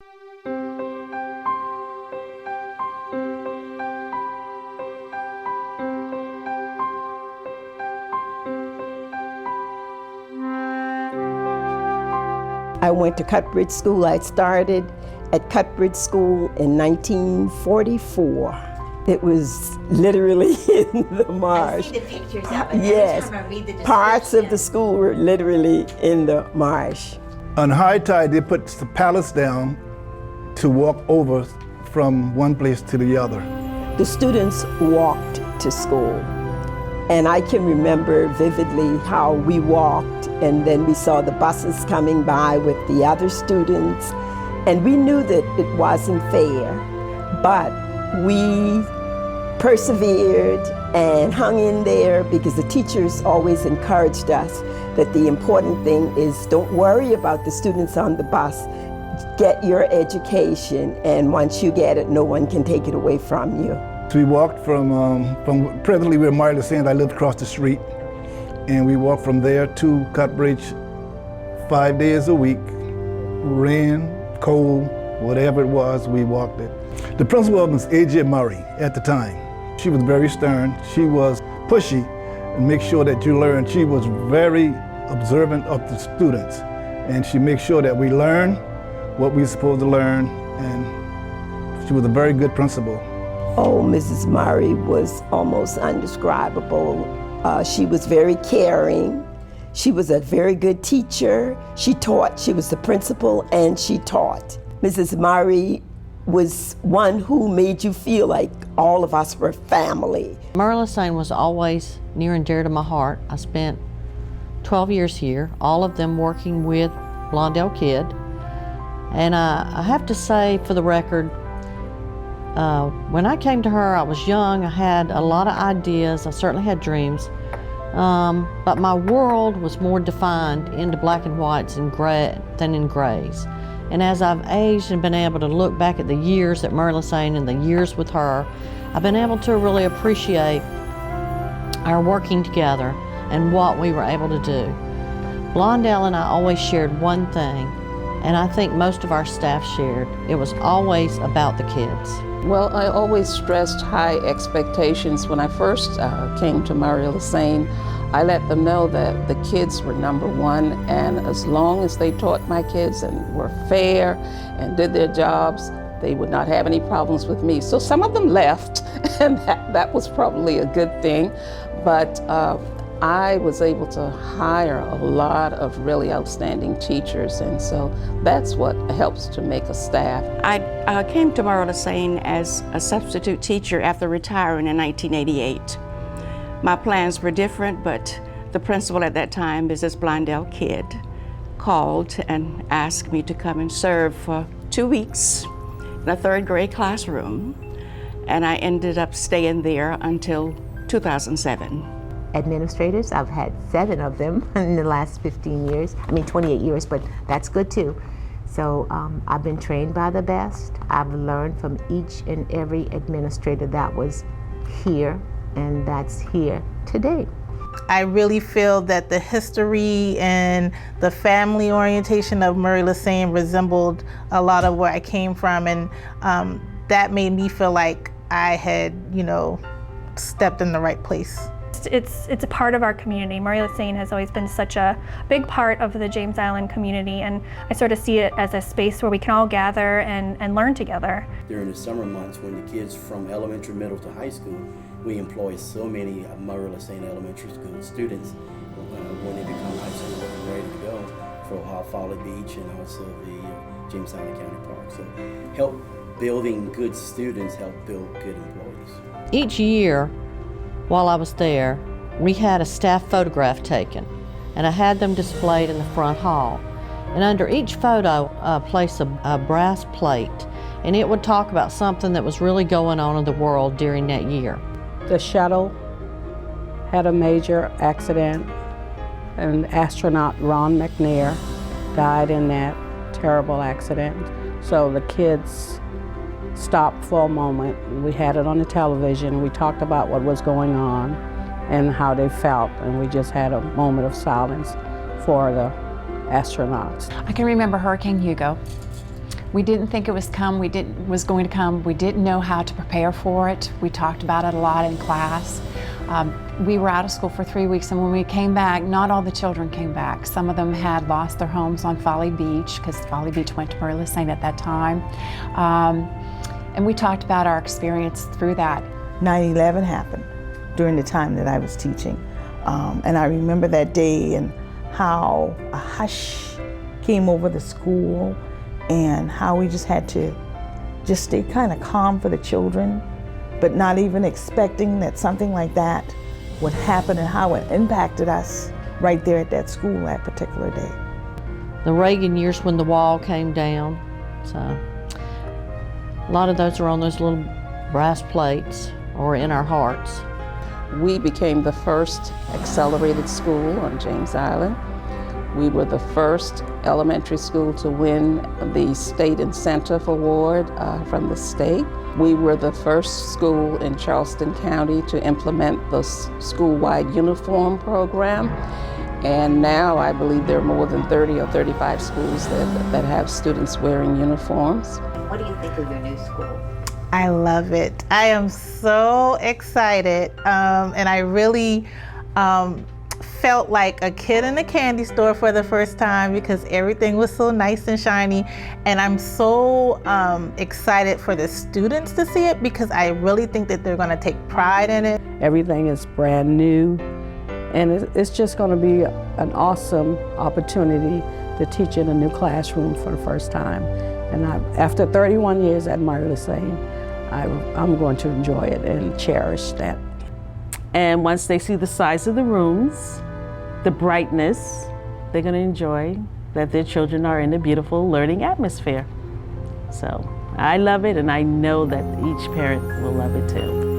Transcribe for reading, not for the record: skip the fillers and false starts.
I went to Cuthbert School. I started at Cuthbert School in 1944. It was literally in the marsh. I see the pictures of it. Yes, Every time I read the parts of the description. school were literally in the marsh. On high tide, they put the pallets down to walk over from one place to the other. The students walked to school. And I can remember vividly how we walked, and then we saw the buses coming by with the other students. And we knew that it wasn't fair, but we persevered and hung in there because the teachers always encouraged us that the important thing is don't worry about the students on the bus. Get your education, and once you get it, no one can take it away from you. So we walked from presently we're in LaSaine. I lived across the street, and we walked from there to Cuthbert 5 days a week. Rain, cold, whatever it was, we walked it. The principal was A.J. Murray at the time. She was very stern. She was pushy and make sure that you learn. She was very observant of the students, and she made sure that we learn what we were supposed to learn, and she was a very good principal. Oh, Mrs. Murray was almost indescribable. She was very caring. She was a very good teacher. She taught. She was the principal, and she taught. Mrs. Murray was one who made you feel like all of us were family. LaSaine was always near and dear to my heart. I spent 12 years here, all of them working with Blondell Kid. And I have to say, for the record, when I came to her, I was young, I had a lot of ideas, I certainly had dreams, but my world was more defined into black and whites and gray than in grays. And as I've aged and been able to look back at the years at LaSaine and the years with her, I've been able to really appreciate our working together and what we were able to do. Blondell and I always shared one thing, and I think most of our staff shared. It was always about the kids. Well, I always stressed high expectations. When I first came to LaSaine, I let them know that the kids were number one, and as long as they taught my kids and were fair and did their jobs, they would not have any problems with me. So some of them left, and that was probably a good thing, but I was able to hire a lot of really outstanding teachers, and so that's what helps to make a staff. I came to LaSaine as a substitute teacher after retiring in 1988. My plans were different, but the principal at that time, Mrs. Blondell Kidd, called and asked me to come and serve for 2 weeks in a third grade classroom, and I ended up staying there until 2007. Administrators, I've had 7 of them in the last 15 years. I mean 28 years, but that's good too. So I've been trained by the best. I've learned from each and every administrator that was here and that's here today. I really feel that the history and the family orientation of LaSaine resembled a lot of where I came from, and that made me feel like I had, stepped in the right place. It's a part of our community. LaSaine has always been such a big part of the James Island community, and I sort of see it as a space where we can all gather and learn together. During the summer months, when the kids from elementary, middle to high school, we employ so many LaSaine elementary school students when they become high school and ready to go for Folly Beach and also the James Island County Park. So help building good students, help build good employees. Each year, while I was there, we had a staff photograph taken, and I had them displayed in the front hall. And under each photo, I placed a brass plate, and it would talk about something that was really going on in the world during that year. The shuttle had a major accident, and astronaut Ron McNair died in that terrible accident. So the kids stopped for a moment. We had it on the television. We talked about what was going on and how they felt, and we just had a moment of silence for the astronauts. I can remember Hurricane Hugo. We didn't think it was going to come. We didn't know how to prepare for it. We talked about it a lot in class. We were out of school for 3 weeks, and when we came back, not all the children came back. Some of them had lost their homes on Folly Beach, because Folly Beach went to Murray LaSaine at that time. And we talked about our experience through that. 9/11 happened during the time that I was teaching. And I remember that day and how a hush came over the school, and how we just had to just stay kind of calm for the children, but not even expecting that something like that would happen, and how it impacted us right there at that school that particular day. The Reagan years when the wall came down, so a lot of those are on those little brass plates or in our hearts. We became the first accelerated school on James Island. We were the first elementary school to win the State Incentive Award from the state. We were the first school in Charleston County to implement the school-wide uniform program. And now I believe there are more than 30 or 35 schools that have students wearing uniforms. What do you think of your new school? I love it. I am so excited, and I really felt like a kid in a candy store for the first time, because everything was so nice and shiny. And I'm so excited for the students to see it, because I really think that they're going to take pride in it. Everything is brand new, and it's just going to be an awesome opportunity to teach in a new classroom for the first time. And after 31 years at Murray LaSaine, I'm going to enjoy it and cherish that. And once they see the size of the rooms, the brightness, they're going to enjoy that their children are in a beautiful learning atmosphere. So I love it, and I know that each parent will love it too.